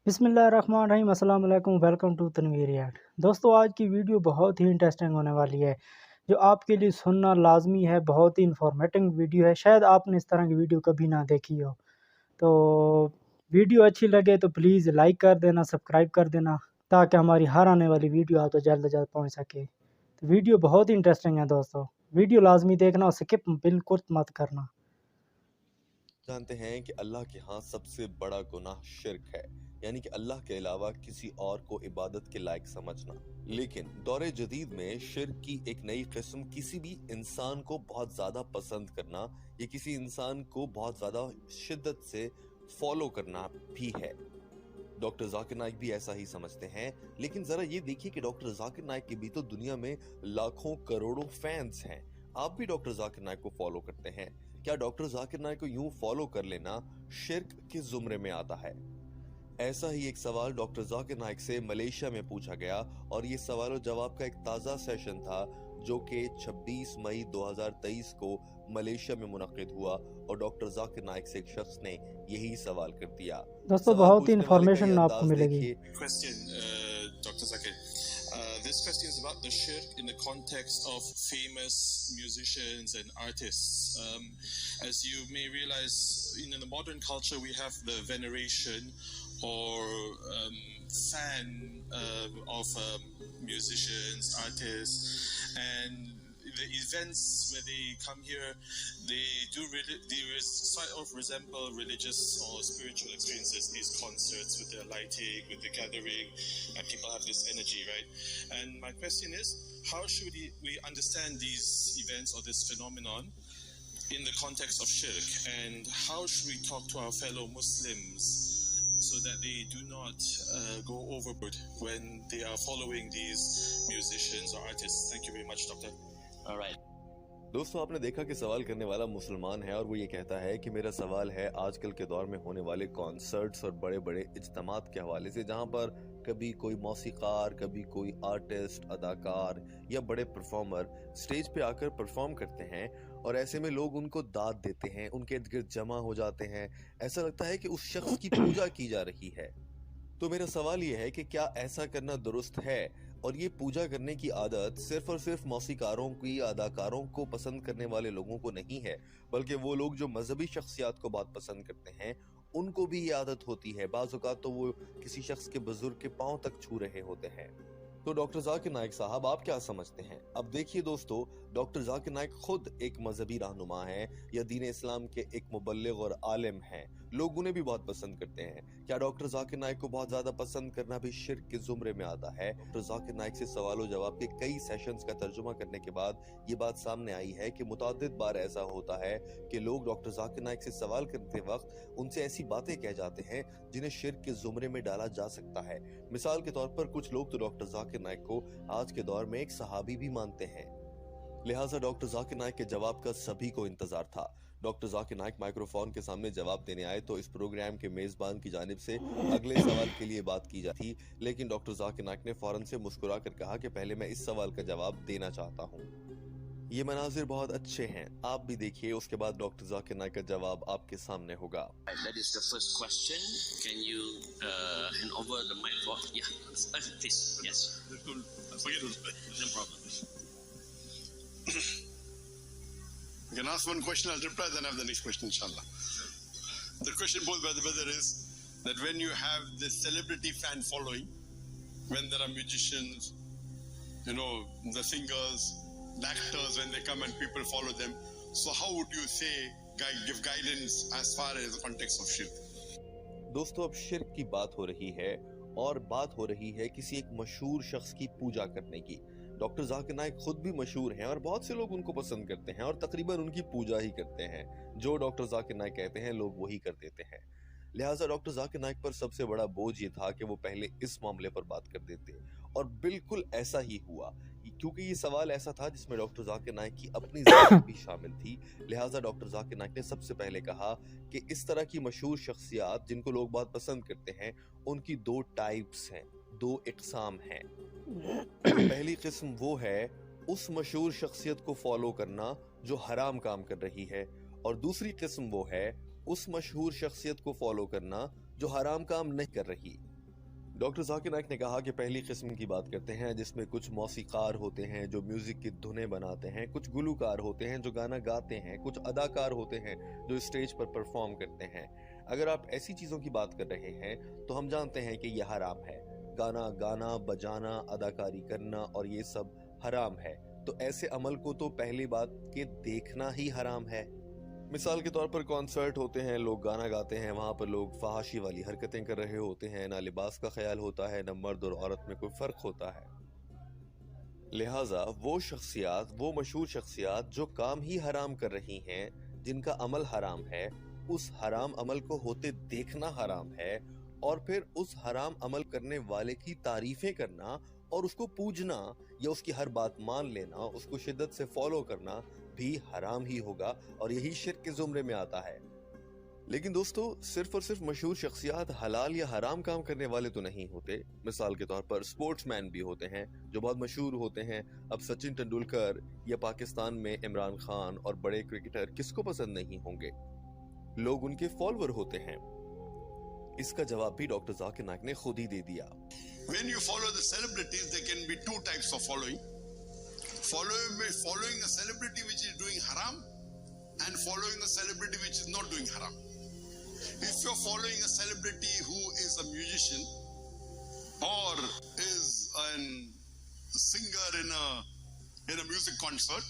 बिस्मिल्लाहिर्रहमानिर्रहीम अस्सलाम वालेकुम वेलकम टू तनवीर रिएक्ट। दोस्तों आज की वीडियो बहुत ही इंटरेस्टिंग होने वाली है जो आपके लिए सुनना लाजमी है। बहुत ही इंफॉर्मेटिव वीडियो है, शायद आपने इस तरह की वीडियो कभी ना देखी हो। तो वीडियो अच्छी लगे तो प्लीज़ लाइक कर देना, सब्सक्राइब कर देना ताकि हमारी हर आने वाली वीडियो आप तो जल्द से जल्द पहुँच सके। तो वीडियो बहुत ही इंटरेस्टिंग है दोस्तों, वीडियो लाजमी देखना और स्किप बिल्कुल मत करना। जानते हैं कि अल्लाह के यहाँ सबसे बड़ा गुनाह शिर्क है, यानी कि अल्लाह के अलावा किसी और को इबादत के लायक समझना। लेकिन दौरे जदीद में शिर्क की एक नई किस्म किसी भी इंसान को बहुत ज्यादा पसंद करना या किसी इंसान को बहुत ज्यादा शिद्दत से फॉलो करना भी है। डॉक्टर जाकिर नाइक भी ऐसा ही समझते हैं, लेकिन जरा ये देखिए कि डॉक्टर जाकिर नाइक के भी तो दुनिया में लाखों करोड़ों फैंस हैं। आप भी डॉक्टर जाकिर नाइक को फॉलो करते हैं। क्या डॉक्टर जाकिर नाइक को यूं फॉलो कर लेना शिर्क किस जुमरे में आता है? ऐसा ही एक सवाल डॉक्टर जाकिर नाइक से मलेशिया में पूछा गया और ये सवाल और जवाब का एक ताज़ा सेशन था जो कि 26 मई 2023 को मलेशिया में मुनक्किद हुआ और डॉक्टर जाकिर नाइक से एक शख्स ने यही सवाल कर दिया। दोस्तों सवाल बहुत ही पूछने वाले का ये इंफॉर्मेशन आपको अंदाज मिलेगी। देखिए। Dr. Zakir. This question is about the shirk in the context of famous musicians and artists. As you may realize, in the modern culture, we have the veneration or fan of musicians, artists, and the events where they come here, they sort of resemble religious or spiritual experiences. These concerts with the lighting, with the gathering, and people have this energy, right? And my question is, how should we understand these events or this phenomenon in the context of shirk, and how should we talk to our fellow Muslims so that they do not go overboard when they are following these musicians or artists? Thank you very much, Doctor. All right. दोस्तों आपने देखा कि सवाल करने वाला मुसलमान है और वो ये कहता है कि मेरा सवाल है आजकल के दौर में होने वाले कॉन्सर्ट्स और बड़े बड़े इज्तिमात के हवाले से, जहां पर कभी कोई मौसीकार, कभी कोई आर्टिस्ट, अदाकार या बड़े परफॉर्मर स्टेज पे आकर परफॉर्म करते हैं और ऐसे में लोग उनको दाद देते हैं, उनके इर्द गिर्द जमा हो जाते हैं। ऐसा लगता है कि उस शख्स की पूजा की जा रही है। तो मेरा सवाल ये है कि क्या ऐसा करना दुरुस्त है? और ये पूजा करने की आदत सिर्फ और सिर्फ मौसीकारों की, अदाकारों को पसंद करने वाले लोगों को नहीं है, बल्कि वो लोग जो मजहबी शख्सियात को बहुत पसंद करते हैं उनको भी ये आदत होती है। बाज़ औक़ात तो वो किसी शख्स के बुजुर्ग के पांव तक छू रहे होते हैं। तो डॉक्टर जाकिर नाइक साहब आप क्या समझते हैं? अब देखिए दोस्तों, डॉक्टर जाकिर नाइक खुद एक मजहबी रहनुमा है या दीन इस्लाम के एक मुबल्लिग और आलिम हैं। लोग उन्हें भी बहुत पसंद करते हैं। क्या डॉक्टर जाकिर नाइक को बहुत ज्यादा पसंद करना भी शिर्क के जुमरे में आता है? डॉक्टर जाकिर नाइक से सवालों जवाब के कई सेशंस का तर्जुमा करने के बाद ये बात सामने आई है कि मुतअद्दिद बार ऐसा होता है कि लोग डॉक्टर जाकिर नाइक से सवाल करते वक्त उनसे ऐसी बातें कह जाते हैं जिन्हें शिर्क के जुमरे में डाला जा सकता है। मिसाल के तौर पर कुछ लोग तो डॉक्टर जाकिर नाइक को आज के दौर में एक सहाबी भी मानते हैं। लिहाजा डॉक्टर जाकिर नाइक के जवाब का सभी को इंतजार था। डॉक्टर जाकिर नाइक माइक्रोफोन के सामने जवाब देने आए तो इस प्रोग्राम के मेजबान की जानिब से अगले सवाल के लिए बात की जाती, लेकिन डॉक्टर जाकिर नाइक ने फौरन से मुस्कुरा कर कहा कि पहले मैं इस सवाल का जवाब देना चाहता हूँ। ये मनाजिर बहुत अच्छे हैं, आप भी देखिए, उसके बाद डॉक्टर जाकिर नाइक का जवाब आपके सामने होगा। That is the first question. Can you hand over the mic for? Yeah, please. Yes. Forget it. No problem. You can ask one question, I'll reply, then have the next question, inshallah. The question posed by the brother is that when you have this celebrity fan following, when there are musicians, the singers, the actors, when they come and people follow them, so how would you say, give guidance as far as the context of shirk? दोस्तों अब शिर्क की बात हो रही है और बात हो रही है किसी एक मशहूर शख्स की पूजा करने की। डॉक्टर जाकिर नाइक खुद भी मशहूर हैं और बहुत से लोग उनको पसंद करते हैं और तकरीबन उनकी पूजा ही करते हैं। जो डॉक्टर जाकिर नाइक कहते हैं लोग वही कर देते हैं। लिहाजा डॉक्टर जाकिर नाइक पर सबसे बड़ा बोझ ये था कि वो पहले इस मामले पर बात कर देते और बिल्कुल ऐसा ही हुआ, क्योंकि ये सवाल ऐसा था जिसमें डॉक्टर जाकिर नाइक की अपनी ज़िंदगी भी शामिल थी। लिहाजा डॉक्टर जाकिर नाइक ने सबसे पहले कहा कि इस तरह की मशहूर शख्सियात जिनको लोग बहुत पसंद करते हैं उनकी दो टाइप्स हैं, दो इकसाम हैं। पहली किस्म वो है उस मशहूर शख्सियत को फॉलो करना जो हराम काम कर रही है, और दूसरी किस्म वो है उस मशहूर शख्सियत को फॉलो करना जो हराम काम नहीं कर रही। डॉक्टर जाकिर नाइक ने कहा कि पहली किस्म की बात करते हैं जिसमें कुछ मौसीकार होते हैं जो म्यूजिक की धुनें बनाते हैं, कुछ गुलूकार होते हैं जो गाना गाते हैं, कुछ अदाकार होते हैं जो स्टेज पर परफॉर्म करते हैं। अगर आप ऐसी चीजों की बात कर रहे हैं तो हम जानते हैं कि यह हराम है। गाना गाना, बजाना, अदाकारी करना और ये सब हराम है। तो ऐसे अमल को तो पहली बात के देखना ही हराम है। मिसाल के तौर पर कॉन्सर्ट होते हैं, लोग गाना गाते हैं, वहां पर लोग फहाशी वाली हरकतें कर रहे होते हैं, ना लिबास का ख्याल होता है, न मर्द और औरत में कोई फर्क होता है। लिहाजा वो शख्सियात, वो मशहूर शख्सियात जो काम ही हराम कर रही हैं, जिनका अमल हराम है, उस हराम अमल को होते देखना हराम है और फिर उस हराम अमल करने वाले की तारीफें करना और उसको पूजना या उसकी हर बात मान लेना, उसको शिद्दत से फॉलो करना भी हराम ही होगा और यही शिर्क के जुमरे में आता है। लेकिन दोस्तों, सिर्फ और सिर्फ मशहूर शख्सियात हलाल या हराम काम करने वाले तो नहीं होते। मिसाल के तौर पर स्पोर्ट्समैन भी होते हैं जो बहुत मशहूर होते हैं। अब सचिन तेंदुलकर या पाकिस्तान में इमरान खान और बड़े क्रिकेटर किसको पसंद नहीं होंगे? लोग उनके फॉलोअर होते हैं। इसका जवाब भी डॉक्टर जाकिर नाइक ने खुद ही दे दिया। When you follow the celebrities, there can be two types of following. Following a celebrity which is doing haram and following a celebrity which is not doing haram. If you're following a celebrity who is a musician or is a singer in a music concert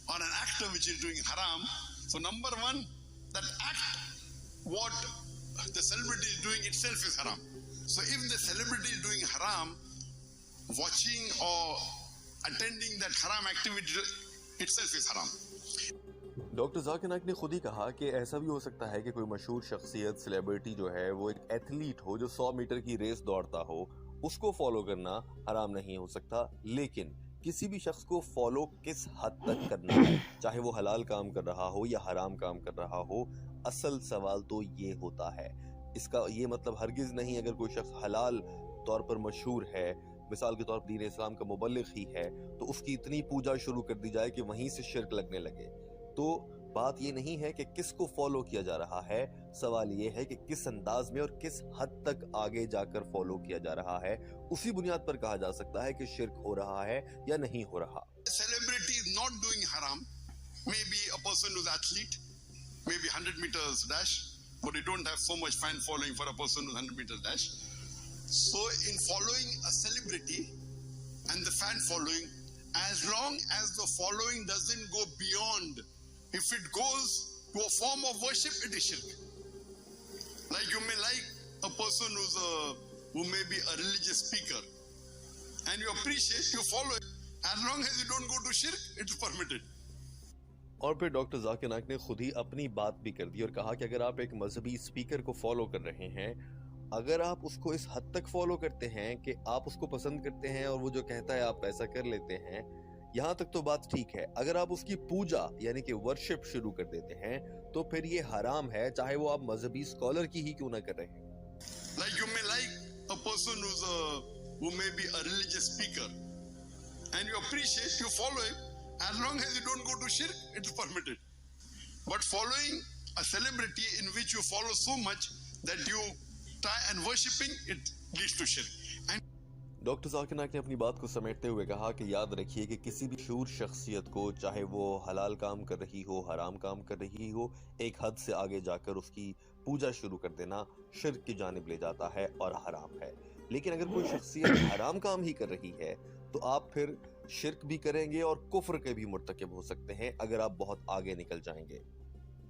or an actor which is doing haram, so number one, that act what the celebrity is doing itself is haram. So if the celebrity is doing haram, watching or attending that haram activity itself is haram. Doctor Zakir Naik ने खुद ही कहा कि ऐसा भी हो सकता है कि कोई मशहूर शख्सियत, सेलिब्रिटी जो है वो एक एथलीट हो जो 100 मीटर की रेस दौड़ता हो, उसको फॉलो करना हराम नहीं हो सकता। लेकिन किसी भी शख्स को फॉलो किस हद तक करना है, चाहे वो हलाल काम कर रहा हो या हराम काम कर रहा हो, असल सवाल तो ये होता है। इसका ये मतलब हरगिज नहीं अगर कोई शख्स हलाल तौर पर मशहूर है, मिसाल के तौर पर दीन इस्लाम का मुबल्लिग ही है, तो उसकी इतनी पूजा शुरू कर दी जाए कि वहीं से शिर्क लगने लगे। तो बात ये नहीं है कि किसको फॉलो किया जा रहा है, सवाल ये है कि किस अंदाज में और किस हद तक आगे जाकर फॉलो किया जा रहा है। उसी बुनियाद पर कहा जा सकता है कि शिर्क हो रहा है या नहीं हो रहा। Celebrity is not doing haram. Maybe a person who's athlete, maybe 100 meters dash, but they don't have so much fan following for a person who's 100 meters dash. So in following a celebrity and the fan following, as long as the following doesn't go beyond, if it goes to a form of worship, it is shirk. Like you may like a person who may be a religious speaker, and you appreciate, you follow it. As long as you don't go to shirk, it's permitted. और फिर doctor Zakir Naik ने खुद ही अपनी बात भी कर दी और कहा कि अगर आप एक मजहबी स्पीकर को फॉलो कर रहे हैं, अगर आप उसको इस हद तक फॉलो करते हैं कि आप उसको पसंद करते हैं और वो जो कहता है आप वैसा कर लेते हैं, यहाँ तक तो बात ठीक है। अगर आप उसकी पूजा यानी कि वर्शिप शुरू कर देते हैं तो फिर ये हराम है, चाहे वो आप मजहबी स्कॉलर की ही क्यों ना कर रहे हैं। Like you may like a person who may be a religious speaker, and you appreciate, you follow him. As long as you don't go to shirk, it's permitted. But following a celebrity in which you follow so much that you try and worshipping, it leads to shirk. Doctor Zakir Naik ने अपनी बात को समेटते हुए कहा कि याद रखिए कि किसी भी मशहूर शख्सियत को, चाहे वो हलाल काम कर रही हो, हराम काम कर रही हो, एक हद से आगे जाकर उसकी पूजा शुरू कर देना शिर्क की जानिब ले जाता है और हराम है। लेकिन अगर कोई शख्सियत हराम काम ही कर रही है तो आप फिर शिर्क भी करेंगे और कुफ्र के भी मुर्तकिब हो सकते हैं अगर आप बहुत आगे निकल जाएंगे।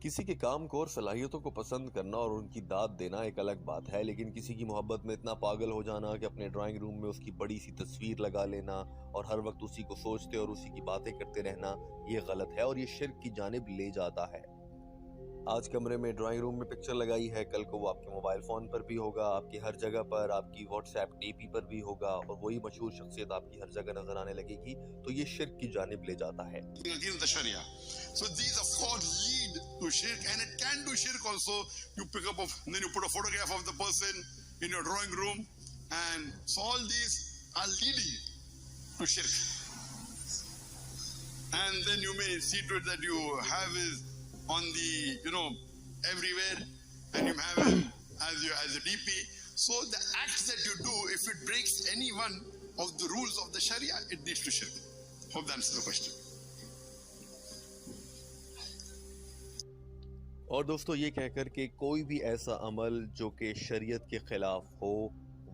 किसी के काम को और सलाहियतों को पसंद करना और उनकी दाद देना एक अलग बात है, लेकिन किसी की मोहब्बत में इतना पागल हो जाना कि अपने ड्राइंग रूम में उसकी बड़ी सी तस्वीर लगा लेना और हर वक्त उसी को सोचते और उसी की बातें करते रहना, ये गलत है और ये शिर्क की जानिब ले जाता है। आज कमरे में ड्राइंग रूम में पिक्चर लगाई है, कल को वो आपके मोबाइल फोन पर भी होगा, आपकी हर जगह पर, आपकी व्हाट्सएप डीपी पर भी होगा और वही मशहूर शख्सियत आपकी हर जगह नजर आने लगेगी, तो ये शिर्क की जानिब ले जाता है। Against the Sharia. So these of course lead to shirk, and it can do shirk also. You pick up then you put a photograph of the person in your drawing room, and so all these are leading to shirk. And then you may see to it that you have is on the everywhere, and you have it as a DP. So the acts that you do, if it breaks any one of the rules of the Sharia, it leads to shirk. Hope that answers the question. और दोस्तों ये कहकर कि कोई भी ऐसा अमल जो कि शरीयत के खिलाफ हो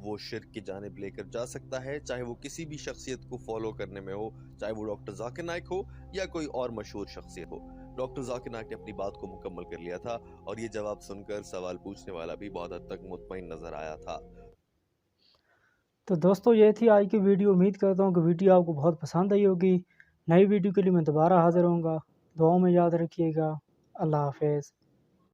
वो शिर्क की जानिब लेकर जा सकता है, चाहे वो किसी भी शख्सियत को फॉलो करने में हो, चाहे वो डॉक्टर जाकिर नाइक हो या कोई और मशहूर शख्सियत हो। डॉक्टर जाकिर नाइक ने अपनी बात को मुकम्मल कर लिया था और ये जवाब सुनकर सवाल पूछने वाला भी बहुत हद तक मुतमईन नजर आया था। तो दोस्तों ये थी आज की वीडियो। उम्मीद करता हूँ कि वीडियो आपको बहुत पसंद आई होगी। नई वीडियो के लिए मैं दोबारा हाजिर होऊंगा। दुआओं में याद रखिएगा। अल्लाह हाफिज़।